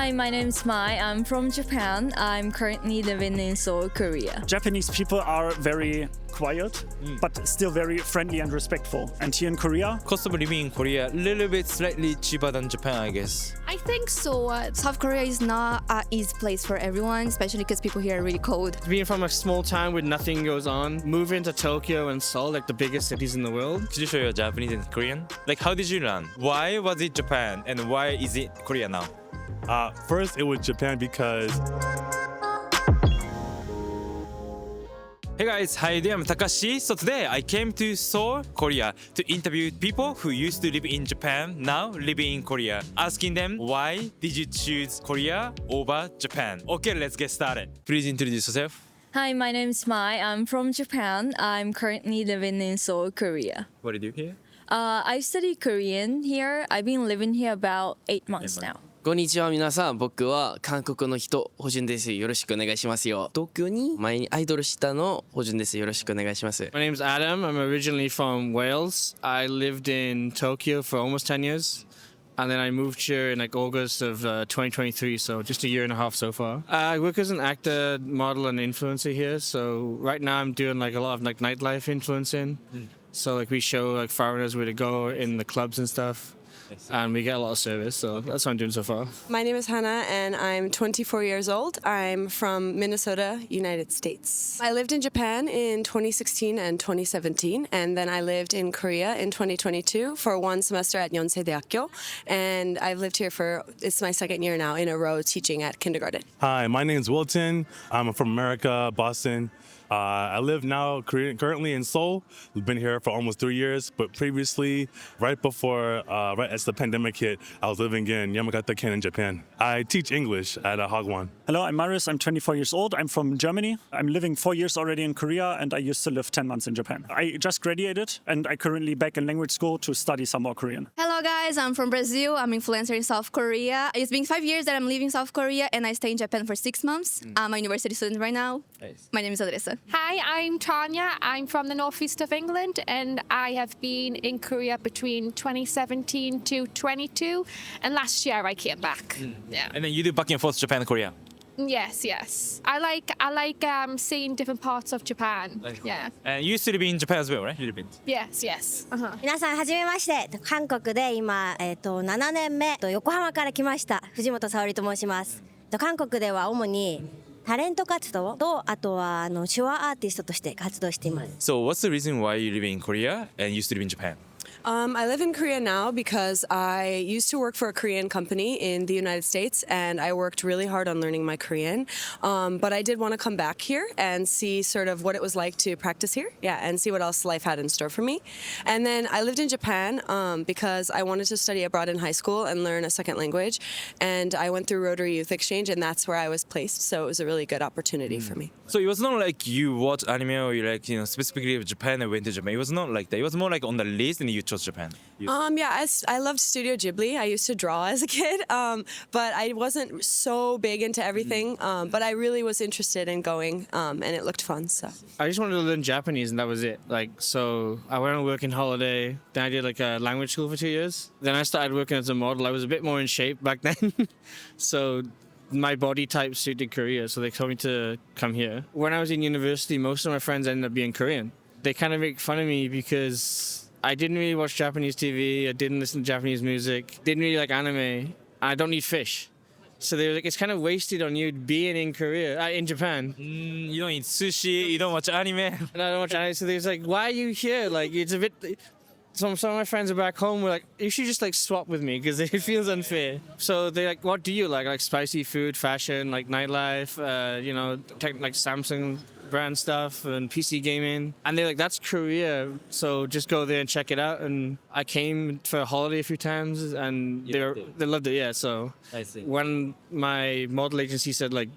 Hi, my name's Mai. I'm from Japan. I'm currently living in Seoul, Korea. Japanese people are very quiet, but still very friendly and respectful. And here in Korea, Cost of living in Korea, a little bit slightly cheaper than Japan, I guess. I think so. South Korea is not an easy place for everyone, especially because people here are really cold. Being from a small town where nothing goes on, moving to Tokyo and Seoul, like the biggest cities in the world. Could you show your Japanese and Korean? Like, how did you learn? Why was it Japan and why is it Korea now? First, it was Japan because Hey guys, how you doing? I'm Takashi. So today I came to Seoul, Korea to interview people who used to live in Japan, now living in Korea. Asking them why did you choose Korea over Japan? Okay, let's get started. Please introduce yourself. Hi, my name's Mai. I'm from Japan. I'm currently living in Seoul, Korea. What do you do here? I study Korean here. I've been living here about 8 months now. こんにちは皆さん、僕は韓国の人、ホジュンです。よろしくお願いしますよ。東京に前にアイドルしたのホジュンです。よろしくお願いします。My name's Adam. I'm originally from Wales. I lived in Tokyo for almost 10 years. And then I moved here in like August of 2023, so just a year and a half so far. I work as an actor, model, and influencer here. So right now I'm doing like a lot of like nightlife influencing. So like we show like foreigners where to go in the clubs and stuff. And we get a lot of service, so that's what I'm doing so far. My name is Hannah, and I'm 24 years old. I'm from Minnesota, United States. I lived in Japan in 2016 and 2017, and then I lived in Korea in 2022 for one semester at Yonsei Daekyo, and I've lived here it's my second year now in a row teaching at kindergarten. Hi, my name's Wilton. I'm from America, Boston. I live now currently in Seoul. We've been here for almost 3 years, but previously, right as the pandemic hit, I was living in Yamagata-ken in Japan. I teach English at Hagwon. hello, I'm Marius. I'm 24 years old. I'm from Germany. I'm living 4 years already in Korea, and I used to live 10 months in Japan. I just graduated, and I currently back in language school to study some more Korean. Hello guys, I'm from Brazil. I'm an influencer in South Korea. It's been 5 years that I'm living in South Korea and I stay in Japan for 6 months. I'm a university student right now. Nice. My name is Adresa. Hi, I'm Tanya. I'm from the northeast of England and I have been in Korea between 2017 to 22 and last year I came back. Yeah. And then you do back and forth Japan and Korea. Yes. I like seeing different parts of Japan. Yeah. And you used to live in Japan as well, right? Yes. 皆さんはじめまして。韓国で今7年目横浜から来ました藤本沙織と申します。韓国では主にタレント活動とあとは手話アーティストとして活動しています。So what's the reason why you live in Korea and used to live in Japan? I live in Korea now because I used to work for a Korean company in the United States, and I worked really hard on learning my Korean. But I did want to come back here and see sort of what it was like to practice here, and see what else life had in store for me. And then I lived in Japan because I wanted to study abroad in high school and learn a second language. And I went through Rotary Youth Exchange, and that's where I was placed. So it was a really good opportunity for me. So it was not like you watch anime or you like, specifically Japan and went to Japan. It was not like that. It was more like on the list and you chose Japan. I loved Studio Ghibli. I used to draw as a kid, but I wasn't so big into everything. But I really was interested in going, and it looked fun. So I just wanted to learn Japanese and that was it. So I went on working holiday, then I did like a language school for 2 years. Then I started working as a model. I was a bit more in shape back then. So my body type suited Korea, so they told me to come here. When I was in university, most of my friends ended up being Korean. They kind of make fun of me because I didn't really watch Japanese TV, I didn't listen to Japanese music, didn't really like anime, I don't eat fish. So they were like, it's kind of wasted on you being in Korea, in Japan. You don't eat sushi, you don't watch anime. And I don't watch anime, so they was like, why are you here? Like, it's a bit... Some of my friends are back home were like, you should just like swap with me because it feels unfair. So they're like, what do you like? Like spicy food, fashion, like nightlife, like Samsung brand stuff and PC gaming. And they're like, that's Korea. So just go there and check it out. And I came for a holiday a few times and they loved it. Yeah. So I see. When my model agency said like,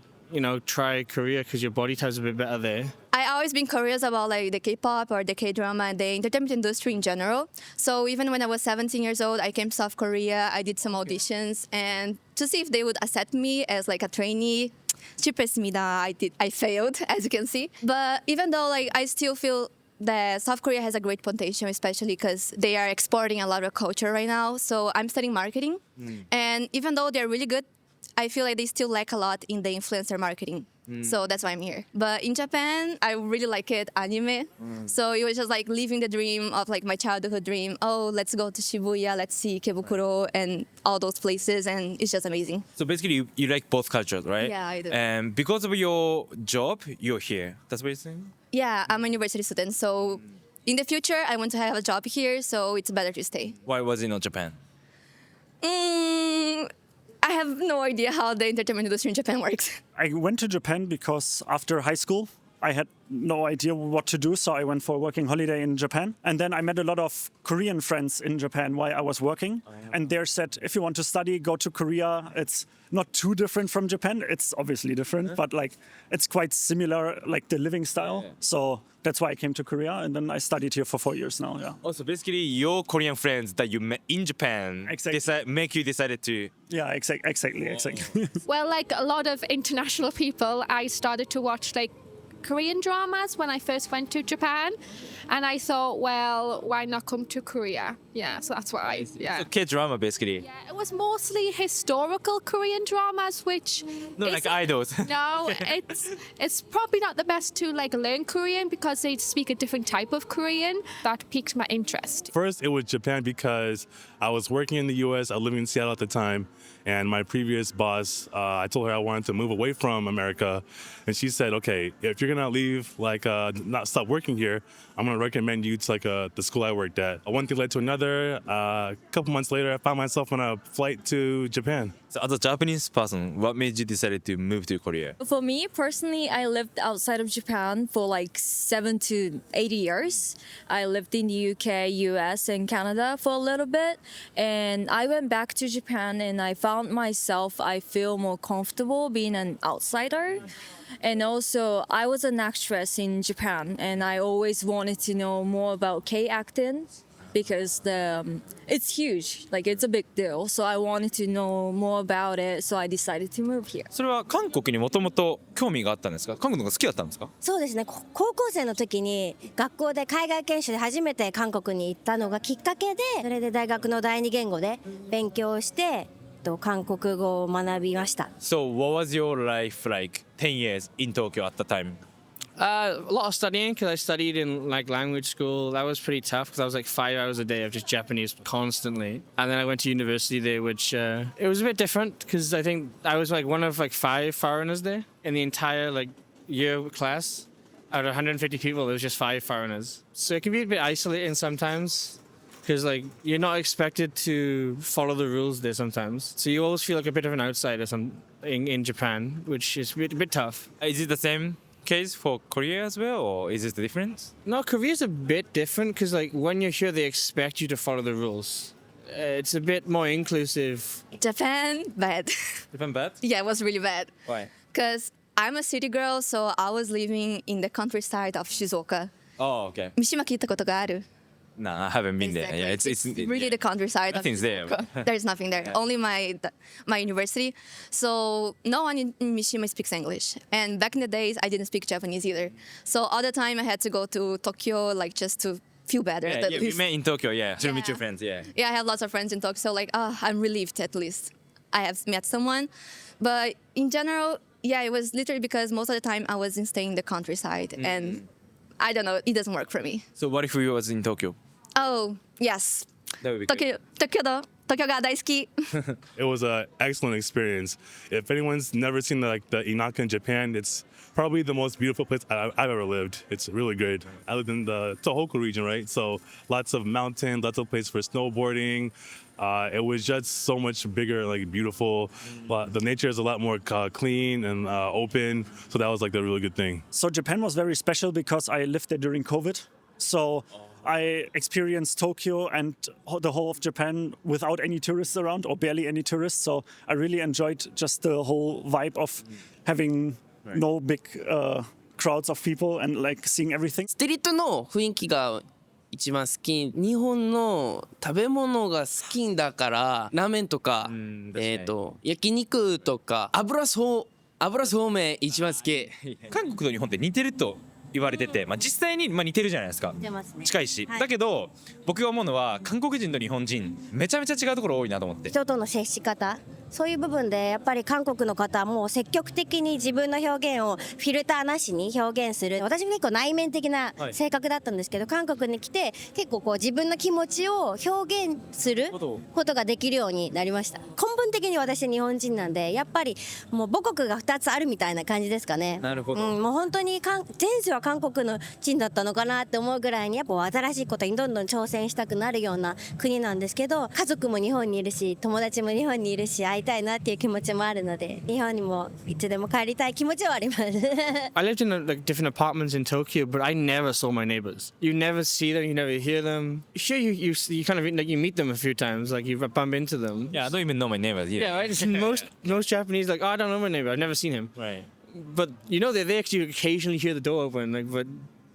try Korea because your body type's a bit better there. I always been curious about like the K-pop or the K-drama and the entertainment industry in general. So even when I was 17 years old, I came to South Korea. I did some auditions and to see if they would accept me as like a trainee. 실패했습니다. I failed, as you can see. But even though like I still feel that South Korea has a great potential, especially because they are exporting a lot of culture right now. So I'm studying marketing, and even though they're really good I feel like they still lack a lot in the influencer marketing. So that's why I'm here. But in Japan, I really like it anime. So it was just like living the dream of like my childhood dream. Oh, let's go to Shibuya, let's see Ikebukuro and all those places, and it's just amazing. So basically, you like both cultures, right? Yeah, I do. And because of your job, you're here. That's what you're saying? Yeah, I'm a university student, so in the future I want to have a job here, so it's better to stay. Why was it not Japan? I have no idea how the entertainment industry in Japan works. I went to Japan because after high school, I had no idea what to do, so I went for a working holiday in Japan. And then I met a lot of Korean friends in Japan while I was working. And they said, if you want to study, go to Korea. It's not too different from Japan. It's obviously different, but like it's quite similar, like the living style. So that's why I came to Korea, and then I studied here for 4 years now. Yeah. Also, basically, your Korean friends that you met in Japan make you decided to. Yeah, exactly. Well, like a lot of international people, I started to watch like Korean dramas when I first went to Japan, and I thought, well, why not come to Korea? Yeah, so that's why. Yeah. K-drama, basically. Yeah, it was mostly historical Korean dramas, which No, like idols. no, it's probably not the best to like learn Korean because they speak a different type of Korean. That piqued my interest. First, it was Japan because I was working in the U.S. I was living in Seattle at the time, and my previous boss, I told her I wanted to move away from America, and she said, "Okay, if you're gonna leave, like not stop working here, I'm gonna recommend you to like the school I worked at." One thing led to another. A couple months later, I found myself on a flight to Japan. So as a Japanese person, what made you decide to move to Korea? For me personally, I lived outside of Japan for like 7 to 8 years. I lived in the UK, US, and Canada for a little bit. And I went back to Japan and I found myself, I feel more comfortable being an outsider. And also, I was an actress in Japan and I always wanted to know more about K-acting. Because it's huge, like it's a big deal. So I wanted to know more about it, so I decided to move here. それは韓国にもともと興味があったんですか？韓国の方が好きだったんですか？そうですね、高校生の時に学校で海外研修で初めて韓国に行ったのがきっかけで、それで大学の第二言語で勉強して韓国語を学びました。 So what was your life like 10 years in Tokyo at the time? A lot of studying because I studied in like language school. That was pretty tough because I was like 5 hours a day of just Japanese constantly. And then I went to university there, which it was a bit different because I think I was like one of like 5 foreigners there in the entire like year class. Out of 150 people, there was just 5 foreigners. So it can be a bit isolating sometimes because like you're not expected to follow the rules there sometimes. So you always feel like a bit of an outsider in Japan, which is a bit tough. Is it the same case for Korea as well, or is it the difference? No, Korea's a bit different because like when you're here, they expect you to follow the rules. It's a bit more inclusive. Japan, bad. Japan bad? Yeah, it was really bad. Why? Because I'm a city girl, so I was living in the countryside of Shizuoka. Oh, okay. 三島聞いたことがある? No, I haven't been there. Exactly. Yeah, it's really the countryside. Nothing's there. There's nothing there. Yeah. Only my university. So no one in Mishima speaks English. And back in the days, I didn't speak Japanese either. So all the time I had to go to Tokyo, like just to feel better. Yeah, at we least. met in Tokyo. Yeah, to meet Yeah. your friends. Yeah. Yeah, I have lots of friends in Tokyo. So like, I'm relieved at least I have met someone. But in general, yeah, it was literally because most of the time I was staying in the countryside, and I don't know, it doesn't work for me. So what if we was in Tokyo? Oh, yes. That would be great. Tokyo ga daisuki. It was an excellent experience. If anyone's never seen the Inaka in Japan, it's probably the most beautiful place I've ever lived. It's really good. I lived in the Tohoku region, right? So lots of mountains, lots of places for snowboarding. It was just so much bigger, like beautiful. The nature is a lot more clean and open. So that was like the really good thing. So Japan was very special because I lived there during COVID. So I experienced Tokyo and the whole of Japan without any tourists around or barely any tourists. So I really enjoyed just the whole vibe of having no big crowds of people and like seeing everything. ストリートの雰囲気が一番好き。日本の食べ物が好きだからラーメンとか焼肉とか油そうめん一番好き。韓国と日本って似てると言われてて、実際に似てるじゃないですか。似てますね。近いし、はいだけど僕が思うのは韓国人と日本人めちゃめちゃ違うところ多いなと思って。人との接し方そういう部分でやっぱり韓国の方も積極的に自分の表現をフィルターなしに表現する。私も結構内面的な性格だったんですけど、韓国に来て結構こう自分の気持ちを表現することができるようになりました。根本的に私日本人なんで、やっぱりもう母国が2つあるみたいな感じですかね。なるほど。もう本当に前世は韓国の人だったのかなって思うぐらいに、やっぱ新しいことにどんどん挑戦したくなるような国なんですけど、家族も日本にいるし、友達も日本にいるし、会いたいなっていう気持ちもあるので、日本にもいつでも帰りたい気持ちはあります。I lived in like different apartments in Tokyo, but I never saw my neighbors. You never see them, you never hear them. Sure, you kind of like you meet them a few times, like you bump into them. Yeah, I don't even know my neighbors either. Yeah, right. Most Japanese like, oh, I don't know my neighbor. I've never seen him. Right. But you know they actually occasionally hear the door open, like but.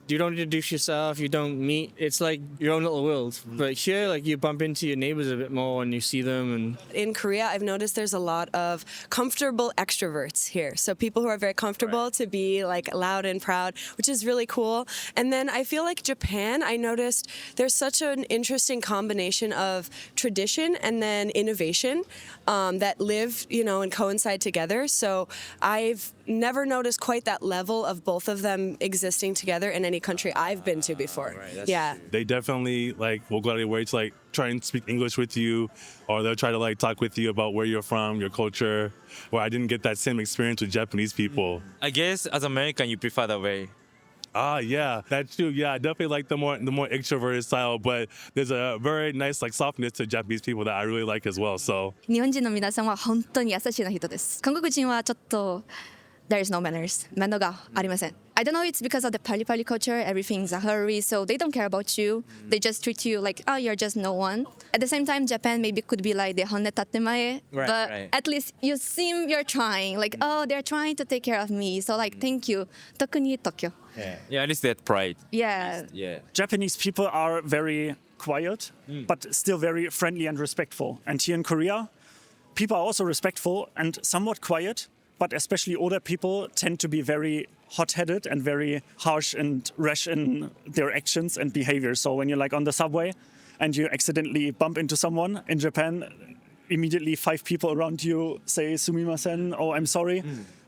You don't introduce yourself, you don't meet. It's like your own little world. But here, like you bump into your neighbors a bit more and you see them. And In Korea, I've noticed there's a lot of comfortable extroverts here. So people who are very comfortable to be like loud and proud, which is really cool. And then I feel like Japan, I noticed there's such an interesting combination of tradition and then innovation that live, and coincide together. So I've never noticed quite that level of both of them existing together in any country I've been to before. Yeah. They definitely like will go out of their way to like try and speak English with you, or they'll try to like talk with you about where you're from, your culture. Where I didn't get that same experience with Japanese people. I guess as American you prefer that way. Yeah, that's true. Yeah, I definitely like the more extroverted style, but there's a very nice like softness to Japanese people that I really like as well. So 日本人の皆さんは本当に優しい人です。韓国人はちょっと there is no manners. 面倒がありません。I don't know, it's because of the pali culture, everything's a hurry, so they don't care about you. They just treat you like, oh, you're just no one. At the same time, Japan maybe could be like the honne tatemae, but at least you're trying. Like, oh, they're trying to take care of me, so like, thank you. 特にTokyo. Yeah, at least they had pride. Yeah. Yeah. Japanese people are very quiet, but still very friendly and respectful. And here in Korea, people are also respectful and somewhat quiet, but especially older people tend to be very hot-headed and very harsh and rash in their actions and behavior. So when you're like on the subway and you accidentally bump into someone in Japan, immediately 5 people around you say sumimasen, oh, I'm sorry.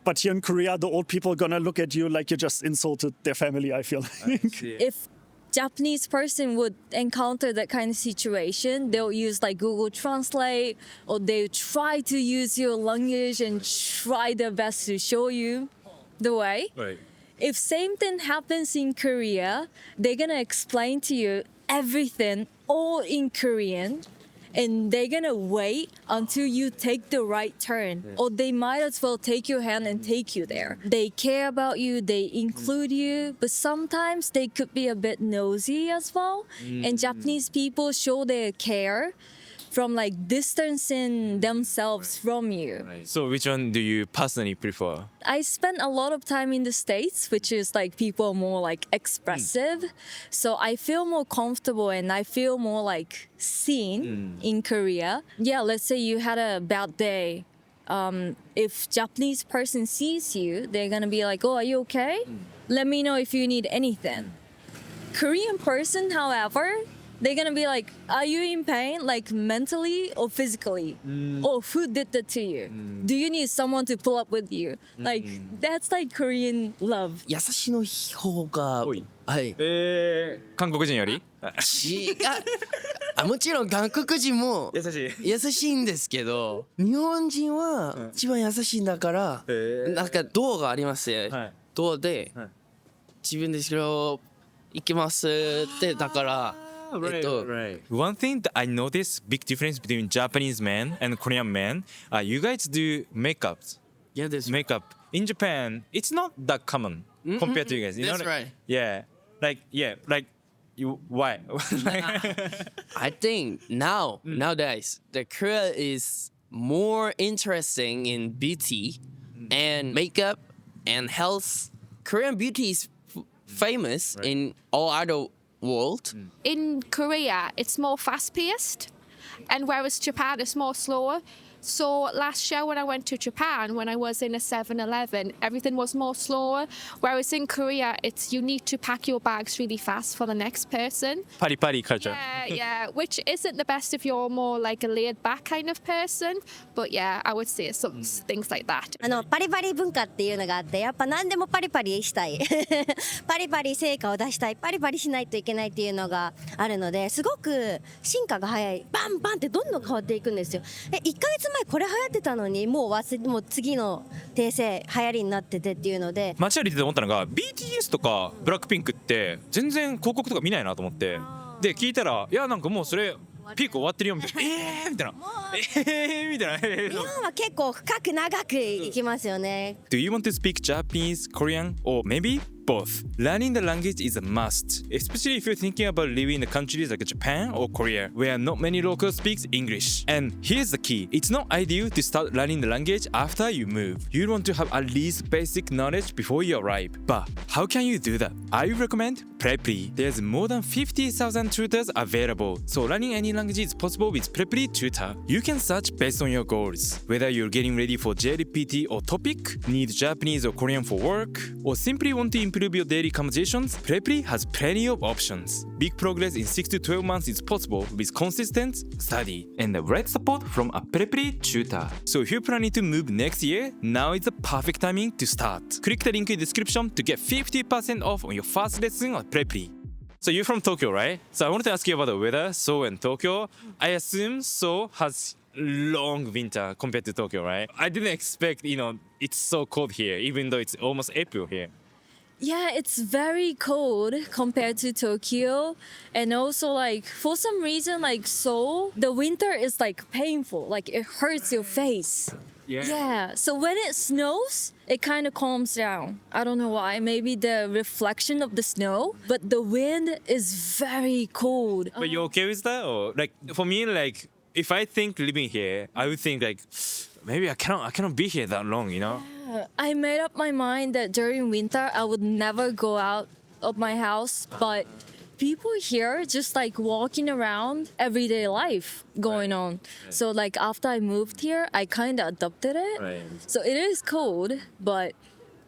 But here in Korea, the old people are gonna look at you like you just insulted their family, I feel like. If Japanese person would encounter that kind of situation, they'll use like Google Translate, or they try to use your language and try their best to show you the way. Right. If same thing happens in Korea, they're gonna explain to you everything all in Korean, and they're gonna wait until you take the right turn, or they might as well take your hand and take you there. They care about you, they include you, but sometimes they could be a bit nosy as well. And Japanese people show their care from like distancing themselves from you. So which one do you personally prefer? I spent a lot of time in the States, which is like people are more like expressive. So I feel more comfortable and I feel more like seen in Korea. Yeah, let's say you had a bad day. If Japanese person sees you, they're gonna be like, oh, are you okay? Let me know if you need anything. Korean person, however, they're gonna be like, are you in pain, like mentally or physically? Or who did that to you? Do you need someone to pull up with you? Like, that's like Korean love. 優しの方が多いはい韓国人よりもちろん韓国人も優しい優しいんですけど、日本人は一番優しいんだから、なんかドアがありますね、ドアで、自分でそれを行きますってだから、One thing that I noticed big difference between Japanese men and Korean men, you guys do makeups. Yeah, that's Makeup in Japan, it's not that common compared to you guys. You That's know, right. Yeah, like you. Why? I think nowadays the Korea is more interesting in beauty and makeup and health. Korean beauty is famous in all other world. In Korea, it's more fast-paced, and whereas Japan is more slower. So last year when I went to Japan, when I was in a 7-Eleven, everything was more slower. Whereas in Korea, you need to pack your bags really fast for the next person. Pari pari culture. Yeah, which isn't the best if you're more like a laid back kind of person. But yeah, I would say some things like that. パリパリ文化っていうのがあって、やっぱ何でもパリパリしたいパリパリ成果を出したい、パリパリしないといけないっていうのがあるので、すごく進化が早い。バンバンってどんどん変わっていくんですよ。1ヶ月前これ流行ってたのにもう次の訂正流行りになっててっていうので、街歩いてて思ったのが BTS とかブラックピンクって全然広告とか見ないなと思って、で聞いたらいやなんかもうそれピーク終わってるよみたいなみたいなみたいな日本は結構深く長くいきますよね。 Do you want to speak Japanese, Korean, or maybe both? Learning the language is a must, especially if you're thinking about living in countries like Japan or Korea, where not many locals speak English. And here's the key. It's not ideal to start learning the language after you move. You want to have at least basic knowledge before you arrive. But how can you do that? I recommend Preply. There's more than 50,000 tutors available, so learning any language is possible with Preply Tutor. You can search based on your goals, whether you're getting ready for JLPT or TOPIK, need Japanese or Korean for work, or simply want to improve your daily conversations. Preply has plenty of options. Big progress in 6 to 12 months is possible with consistent study and the right support from a Preply tutor. So if you're planning to move next year, now is the perfect timing to start. Click the link in the description to get 50% off on your first lesson at Preply. So you're from Tokyo, right? So I wanted to ask you about the weather. Seoul and Tokyo. I assume Seoul has long winter compared to Tokyo, right? I didn't expect, it's so cold here, even though it's almost April here. Yeah, it's very cold compared to Tokyo. And also like for some reason like Seoul, the winter is like painful, like it hurts your face. Yeah, so when it snows, it kind of calms down. I don't know why, maybe the reflection of the snow, but the wind is very cold. But you okay with that? Or like for me, like if I think living here, I would think like maybe I cannot be here that long, I made up my mind that during winter I would never go out of my house, but people here just like walking around, everyday life going on. So like after I moved here, I kind of adopted it. So it is cold, but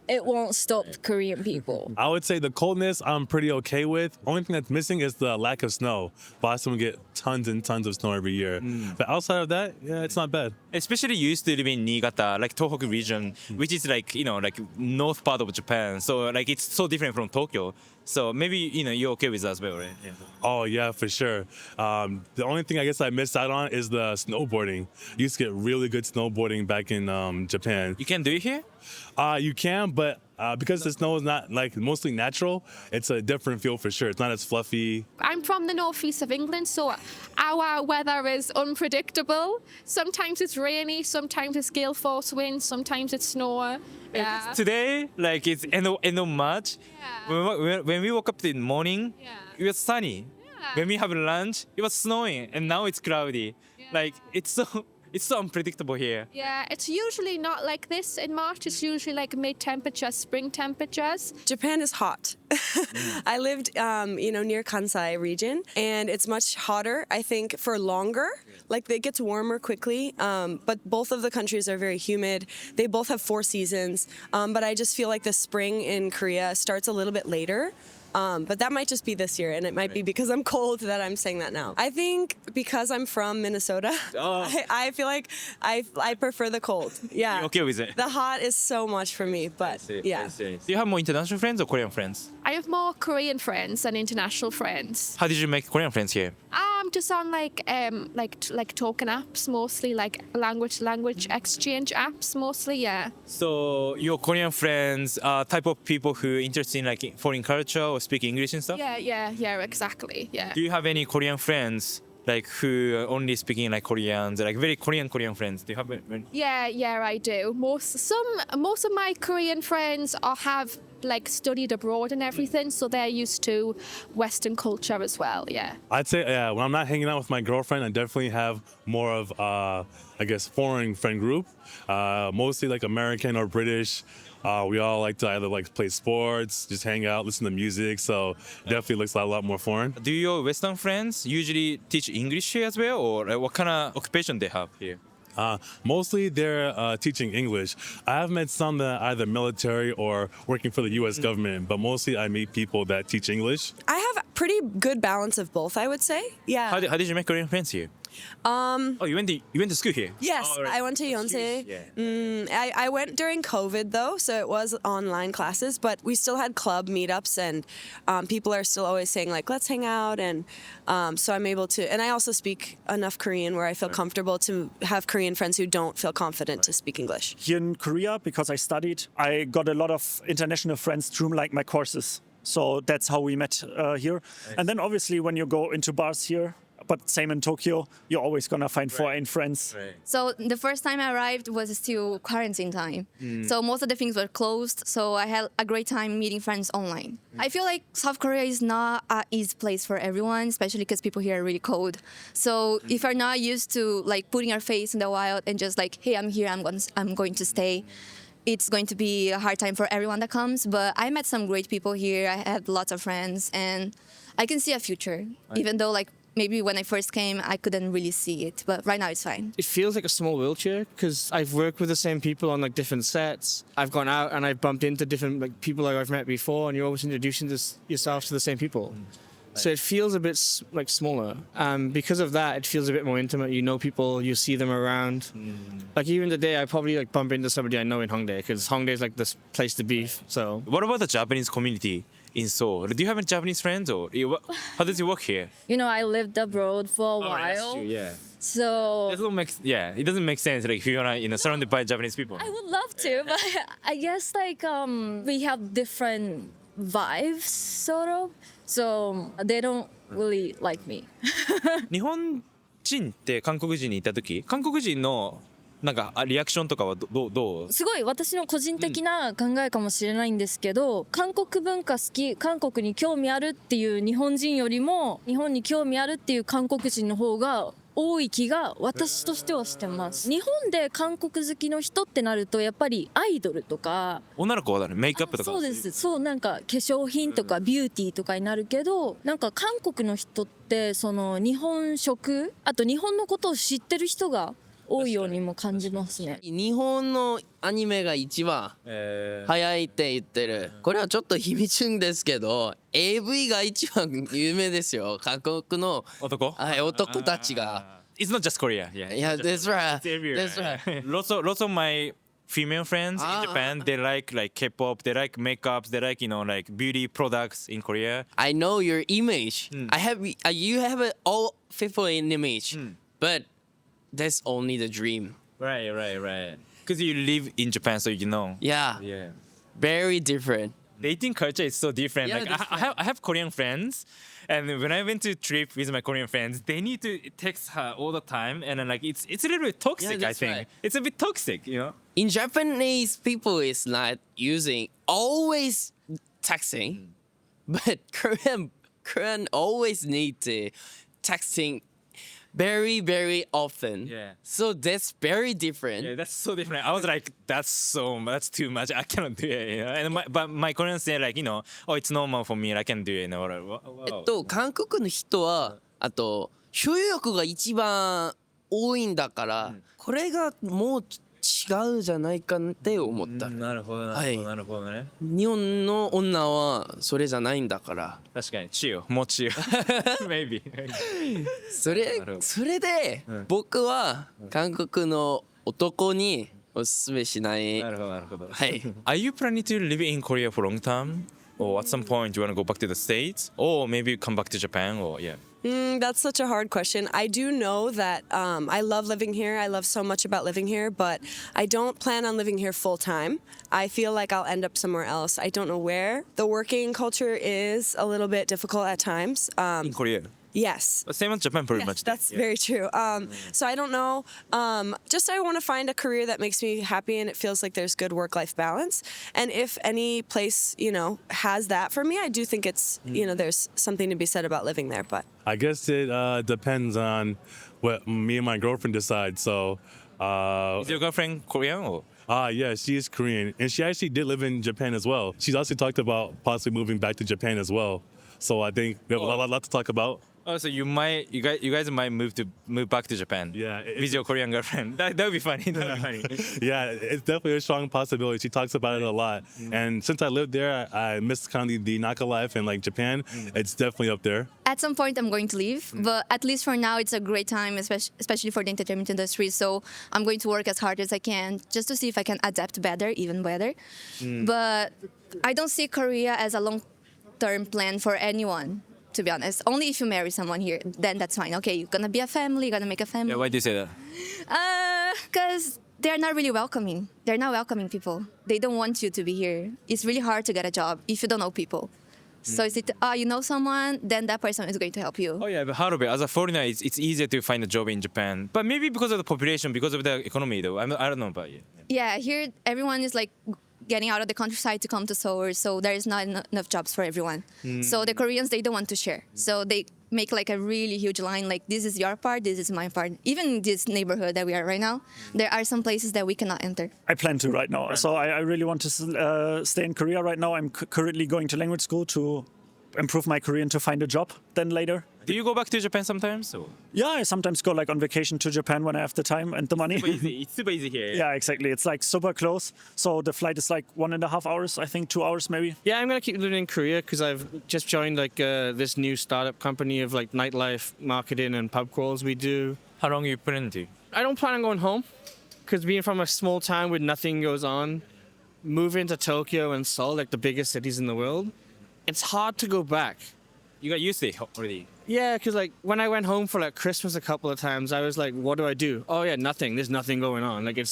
it won't stop Korean people. I would say the coldness I'm pretty okay with. Only thing that's missing is the lack of snow. Boston would get tons and tons of snow every year. But outside of that, yeah, it's not bad. Especially you used to live in Niigata, like Tohoku region, which is like, like north part of Japan. So like it's so different from Tokyo. So maybe, you're okay with that as well, right? Yeah. Oh, yeah, for sure. The only thing I guess I missed out on is the snowboarding. You used to get really good snowboarding back in Japan. You can do it here? You can, but because the snow is not like mostly natural, it's a different feel for sure. It's not as fluffy. I'm from the northeast of England, so our weather is unpredictable. Sometimes it's rainy, sometimes it's gale force winds, sometimes it's snow. Yeah. Today, like it's end of March. Yeah. When we woke up in the morning, it was sunny. Yeah. When we have lunch, it was snowing, and now it's cloudy. Like it's so unpredictable here. Yeah, it's usually not like this in March. It's usually like mid-temperature, spring temperatures. Japan is hot. I lived, near Kansai region, and it's much hotter, I think, for longer. Like, it gets warmer quickly, but both of the countries are very humid. They both have 4 seasons, but I just feel like the spring in Korea starts a little bit later. But that might just be this year, and it might be because I'm cold that I'm saying that now. I think because I'm from Minnesota, I feel like I prefer the cold. Yeah. You're okay with it? The hot is so much for me, but yeah. Do you have more international friends or Korean friends? I have more Korean friends than international friends. How did you make Korean friends here? Just on like token apps mostly, like language exchange apps mostly, yeah. So your Korean friends are type of people who are interested in like foreign culture or speak English and stuff? Yeah, exactly, yeah. Do you have any Korean friends like who are only speaking like Koreans, like very Korean friends? Do you have any? Yeah, I do. Most of my Korean friends have like studied abroad and everything, so they're used to Western culture as well. Yeah. I'd say when I'm not hanging out with my girlfriend, I definitely have more of foreign friend group, mostly like American or British. We all like to either like play sports, just hang out, listen to music. So definitely looks a lot more foreign. Do your Western friends usually teach English here as well, or what kind of occupation they have here? Mostly they're teaching English. I have met some that are either military or working for the U.S. government, but mostly I meet people that teach English. I have a pretty good balance of both, I would say. Yeah. How did you make Korean friends here? Oh, you went to school here? Yes, Oh, right. I went to Yonsei. Yeah. I went during COVID though, so it was online classes, but we still had club meetups, and people are still always saying like, let's hang out, and so I'm able to. And I also speak enough Korean where I feel comfortable to have Korean friends who don't feel confident to speak English. Here in Korea, because I studied, I got a lot of international friends through like my courses. So that's how we met here. And then obviously when you go into bars here, but same in Tokyo, you're always gonna find foreign friends. So the first time I arrived was still quarantine time. So most of the things were closed. So I had a great time meeting friends online. I feel like South Korea is not an easy place for everyone, especially because people here are really cold. So if you're not used to like putting your face in the wild and just like, hey, I'm here, I'm going to stay, it's going to be a hard time for everyone that comes. But I met some great people here. I had lots of friends, and I can see a future, even though like maybe when I first came, I couldn't really see it, but right now it's fine. It feels like a small wheelchair because I've worked with the same people on like different sets. I've gone out and I've bumped into different like people like I've met before, and you're always introducing yourself to the same people. So it feels a bit like smaller. Because of that, it feels a bit more intimate. You know people, you see them around. Like even today, I probably like bump into somebody I know in Hongdae because Hongdae is like this place to be. So What about the Japanese community in Seoul? Do you have any Japanese friends, or how does it work here? You know, I lived abroad for a while. Yeah. So It doesn't make sense like if you're not, surrounded by Japanese people. I would love to, but I guess like we have different vibes, sort of. So they don't really like me. 日本人って韓国人にいた時、韓国人のなんかリアクションとかはどう？すごい私の個人的な考えかもしれないんですけど、韓国文化好き、韓国に興味あるっていう日本人よりも日本に興味あるっていう韓国人の方が多い気が私としてはしてます。日本で韓国好きの人ってなるとやっぱりアイドルとか女の子はメイクアップとか。そうです。そうなんか化粧品とかビューティーとかになるけど、なんか韓国の人ってその日本食、あと日本のことを知ってる人が多いようにも感じますね。日本のアニメが一番早いって言ってる。これはちょっと秘密ですけど AV が一番有名ですよ。韓国の男たちが。It's not just Korea. Yeah, that's right. It's everywhere. That's right. Lots of my female friends in Japan, they like K-pop, they like makeup, they like like beauty products in Korea. I know your image. You have all people in image, but that's only the dream. Right. Because you live in Japan, so you know. Yeah. Very different. Dating culture is so different. Yeah, like that's I have Korean friends, and when I went to trip with my Korean friends, they need to text her all the time, and then, like it's a little bit toxic. I that's think right. it's a bit toxic, In Japanese, people is not using always texting, but Korean always need to texting very, very often. Yeah. So that's very different. Yeah, that's so different. I was like, that's too much. I cannot do it. And but my Koreans say like, oh, it's normal for me. I can do it. Wow. 韓国の人はあと所有欲が一番多いんだから、これがもう違うじゃないかって思った。なるほどね。日本の女はそれじゃないんだから。確かにもうチルmaybe それで、僕は韓国の男におすすめしない。なるほど。はい。Are you planning to live in Korea for a long time? Or at some point you want to go back to the States? Or maybe come back to Japan? Or That's such a hard question. I do know that I love living here. I love so much about living here, but I don't plan on living here full time. I feel like I'll end up somewhere else. I don't know where. The working culture is a little bit difficult at times. in Korea? Yes. Same as Japan pretty Yes, much. that's very true. So I don't know. Just I want to find a career that makes me happy and it feels like there's good work-life balance. And if any place, has that for me, I do think it's, there's something to be said about living there. But I guess it depends on what me and my girlfriend decide. So, Is your girlfriend Korean? Or? yeah, she is Korean, and she actually did live in Japan as well. She's also talked about possibly moving back to Japan as well. So I think we have a lot to talk about. Oh, so you guys might move back to Japan. Yeah, with your Korean girlfriend. That would be funny. That would be funny. Yeah, it's definitely a strong possibility. She talks about it a lot. And since I lived there, I missed kind of the Naka life and like Japan. It's definitely up there. At some point, I'm going to leave, but at least for now, it's a great time, especially for the entertainment industry. So I'm going to work as hard as I can just to see if I can adapt better, even better. But I don't see Korea as a long-term plan for anyone, to be honest. Only if you marry someone here, then that's fine. Okay, you're gonna be a family, you're gonna make a family. Yeah, why do you say that? Because they're not really welcoming. They're not welcoming people. They don't want you to be here. It's really hard to get a job if you don't know people. So is it, you know someone, then that person is going to help you. Oh yeah, but how about as a foreigner, it's easier to find a job in Japan. But maybe because of the population, because of the economy, though. I don't know about you. Yeah, here everyone is like getting out of the countryside to come to Seoul, so there is not enough jobs for everyone. So the Koreans, they don't want to share. So they make like a really huge line, like this is your part, this is my part. Even in this neighborhood that we are right now, there are some places that we cannot enter. I plan to right now. So I really want to stay in Korea right now. I'm currently going to language school to improve my Korean to find a job then later. Do you go back to Japan sometimes? Or? Yeah, I sometimes go like on vacation to Japan when I have the time and the money. It's super easy here. Yeah, exactly. It's like super close. So the flight is like 1.5 hours, I think 2 hours maybe. Yeah, I'm gonna keep living in Korea because I've just joined like this new startup company of like nightlife marketing and pub crawls we do. How long you plan to? I don't plan on going home because being from a small town where nothing goes on, moving to Tokyo and Seoul, like the biggest cities in the world, it's hard to go back. You got used to it already. Yeah, because like when I went home for like Christmas a couple of times, I was like, what do I do? Oh yeah, nothing. There's nothing going on. Like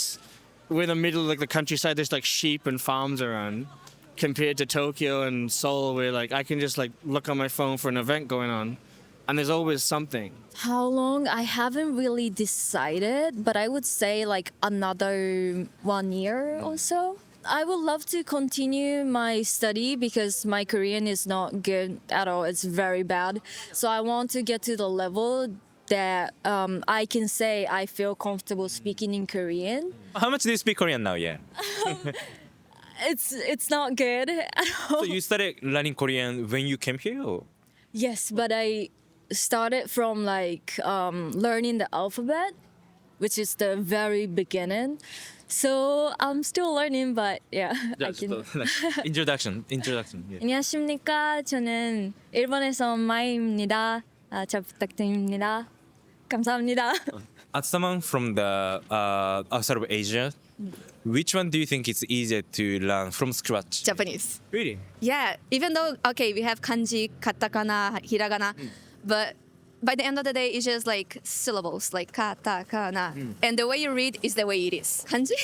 we're in the middle of like the countryside. There's like sheep and farms around. Compared to Tokyo and Seoul, where like I can just like look on my phone for an event going on, and there's always something. How long? I haven't really decided, but I would say like another 1 year or so. I would love to continue my study because my Korean is not good at all. It's very bad. So I want to get to the level that I can say I feel comfortable speaking in Korean. How much do you speak Korean now? Yeah. It's not good at all. So you started learning Korean when you came here? Or? Yes, but I started from like learning the alphabet, which is the very beginning. So I'm still learning, but yeah, I can. Introduction. Yeah. 안녕하십니까? 저는 일본에서 온 마이입니다. 잘 부탁드립니다. 감사합니다. As someone from the outside of Asia, which one do you think it's easier to learn from scratch? Japanese. Really? Yeah, even though, okay, we have kanji, katakana, hiragana, but by the end of the day, it's just like syllables, like katakana. And the way you read is the way it is. Kanji?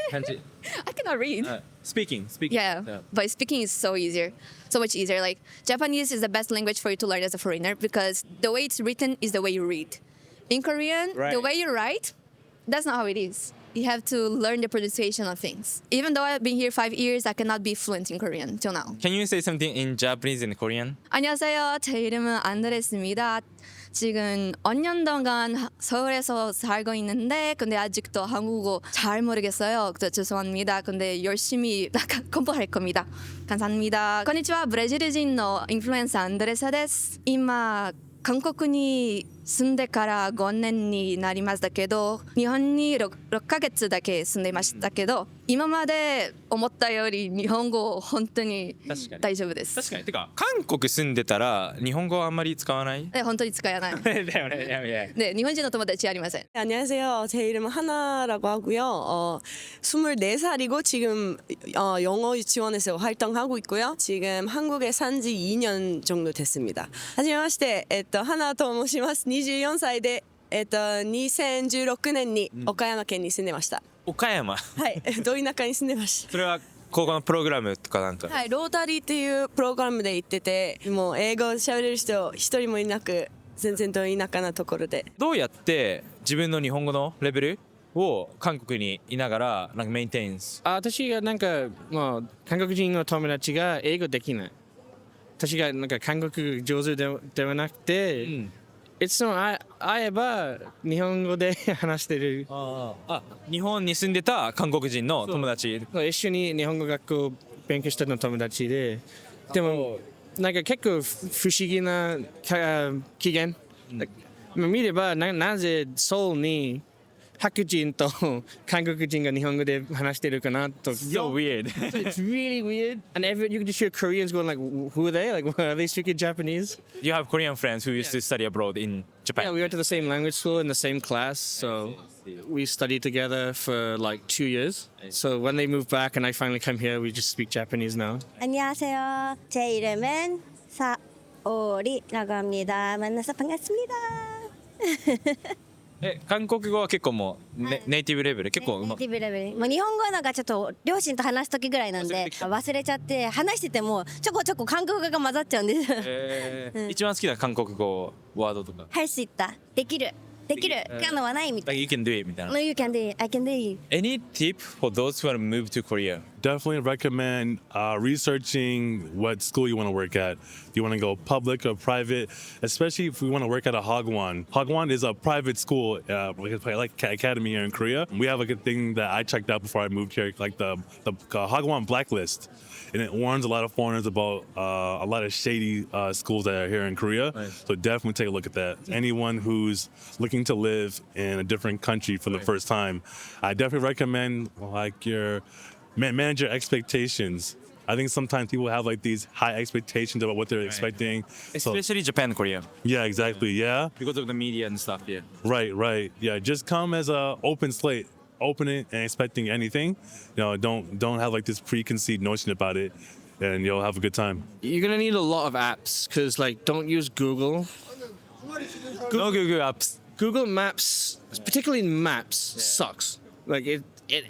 Kanji. I cannot read. Speaking. Yeah, but speaking is so much easier. Like Japanese is the best language for you to learn as a foreigner because the way it's written is the way you read. In Korean, the way you write, that's not how it is. You have to learn the pronunciation of things. Even though I've been here 5 years, I cannot be fluent in Korean till now. Can you say something in Japanese and Korean? 안녕하세요. 제 이름은 안드레스입니다. 지금 5년 동안 서울에서 살고 있는데 근데 아직도 한국어 잘 모르겠어요. 죄송합니다. 근데 열심히 공부할 겁니다. 감사합니다. こんにちは. 브라질人のインフルエンサーアンドレサです. 今韓国に住んでから5年になりましたけど日本に 6ヶ月だけ住んでましたけど今まで思ったより日本語本当に大丈夫です。確かに。てか韓国住んでたら日本語あんまり使わない？本当に使わない。だよね。네,日本人の友達ありません. 안녕하세요. 제 이름은 하나라고 하고요. 24살이고 지금 영어 유치원에서 활동하고 있고요. 지금 한국에 산 지 2년 정도 됐습니다. 하지마시테, 花と申します。24歳で、2016年に岡山県に住んでました。岡山？はい、ど田舎に住んでました。それは高校のプログラムとかなんか？はい、ロータリーっていうプログラムで行ってて、もう英語喋れる人一人もいなく、全然ど田舎なところで。どうやって自分の日本語のレベルを韓国にいながらなんかメインテインス？私がなんかもう韓国人の友達が英語できない。私がなんか韓国上手ではなくて、いつも会えば日本語で話してる。日本に住んでた韓国人の友達。一緒に日本語学校勉強したの友達で、でもなんか結構不思議な機嫌見ればなぜソウルに白人と韓国人が日本語で話してるかなと。So weird. It's really weird. And you can just hear Koreans going like, who are they? Like, are they speaking Japanese? You have Korean friends who used to study abroad in Japan. Yeah, we went to the same language school in the same class. So we studied together for like 2 years. So when they moved back and I finally come here, we just speak Japanese now. 안녕하세요. 제 이름은 사오리라고 합니다. 만나서 반갑습니다. 韓国語は結構もう、ネイティブレベル結構うまく。ネイティブレベル。もう日本語のがちょっと両親と話す時ぐらいなんで忘れちゃって話しててもちょこちょこ韓国語が混ざっちゃうんです。一番好きな韓国語ワードとか。할 수 있다. できる不可能はないみたいな。You can do it みたいな。No, you can do it. I can do it. Any tip for those who want to move to Korea? Definitely recommend researching what school you want to work at. If you want to go public or private, especially if you want to work at a Hagwon. Hagwon is a private school, like academy here in Korea. We have like a thing that I checked out before I moved here, like the Hagwon blacklist. And it warns a lot of foreigners about a lot of shady schools that are here in Korea. Nice. So definitely take a look at that. Anyone who's looking to live in a different country for the first time, I definitely recommend like manage your expectations. I think sometimes people have like these high expectations about what they're expecting. Especially Japan, Korea. Yeah, exactly. Yeah. Because of the media and stuff, yeah. Right. Yeah, just come as a open slate. Open it and expecting anything. Don't have like this preconceived notion about it, and you'll have a good time. You're gonna need a lot of apps because like don't use Google. No Google apps. Google Maps, particularly maps, sucks. Like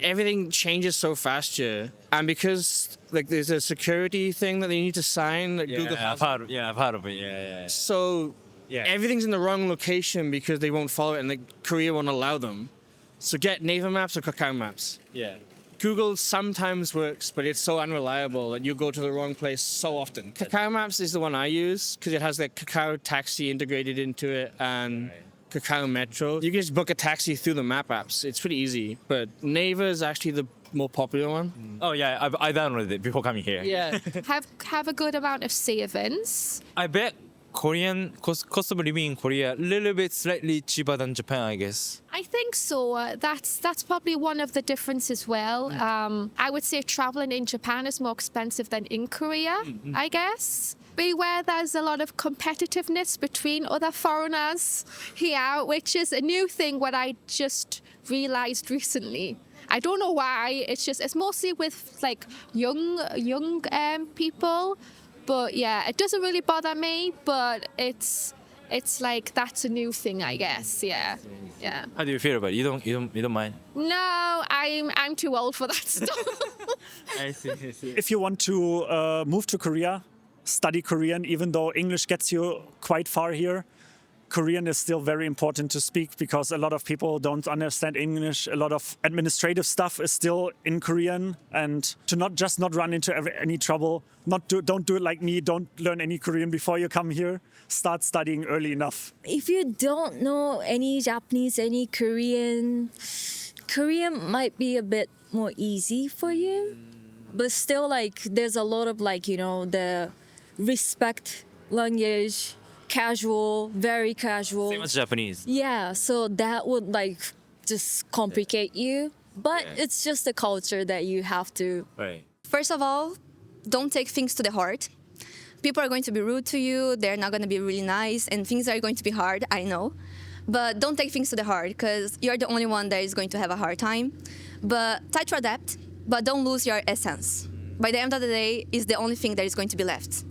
everything changes so fast here, and because like there's a security thing that they need to sign. That Google has. I've heard of it. Yeah. So everything's in the wrong location because they won't follow it, and Korea won't allow them. So get Naver Maps or Kakao Maps. Yeah. Google sometimes works, but it's so unreliable that you go to the wrong place so often. Kakao Maps is the one I use because it has like Kakao Taxi integrated into it and Kakao Metro. You can just book a taxi through the map apps. It's pretty easy. But Naver is actually the more popular one. Oh yeah, I downloaded it before coming here. Yeah. Have a good amount of savings. I bet Korean cost of living in Korea a little bit slightly cheaper than Japan, I guess. I think so. That's probably one of the differences as well. I would say traveling in Japan is more expensive than in Korea, I guess. Beware, there's a lot of competitiveness between other foreigners here, which is a new thing what I just realized recently. I don't know why. It's mostly with like young people. But yeah, it doesn't really bother me, but it's like that's a new thing, I guess. Yeah. How do you feel about it? You don't mind? No, I'm too old for that stuff. I see. If you want to move to Korea, study Korean, even though English gets you quite far here, Korean is still very important to speak because a lot of people don't understand English. A lot of administrative stuff is still in Korean, and to not run into any trouble. Don't do it like me. Don't learn any Korean before you come here. Start studying early enough. If you don't know any Japanese, any Korean might be a bit more easy for you. But still, like, there's a lot of like, the respect language. Casual, very casual. Same as Japanese. Yeah, so that would like just complicate you. But it's just the culture that you have to. Right. First of all, don't take things to the heart. People are going to be rude to you. They're not going to be really nice, and things are going to be hard, I know. But don't take things to the heart because you're the only one that is going to have a hard time. But try to adapt, but don't lose your essence. By the end of the day, it's the only thing that is going to be left.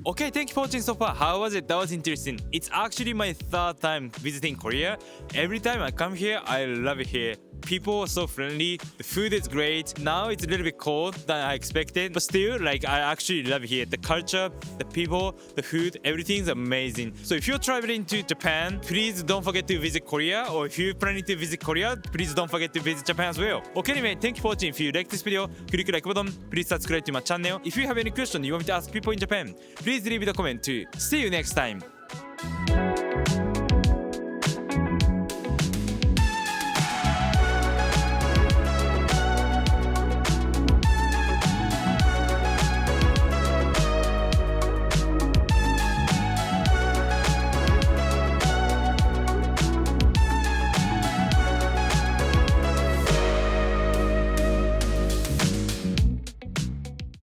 Okay, thank you for watching so far. How was it? That was interesting. It's actually my third time visiting Korea. Every time I come here, I love it here. People are so friendly. The food is great. Now it's a little bit cold than I expected, but still, like, I actually love it here. The culture, the people, the food, everything's amazing. So if you're traveling to Japan, please don't forget to visit Korea. Or if you're planning to visit Korea, please don't forget to visit Japan as well. Okay, anyway, thank you for watching. If you like this video, click the like button. Please subscribe to my channel. If you have any question you want me to ask people in Japan, please leave a comment too. See you next time.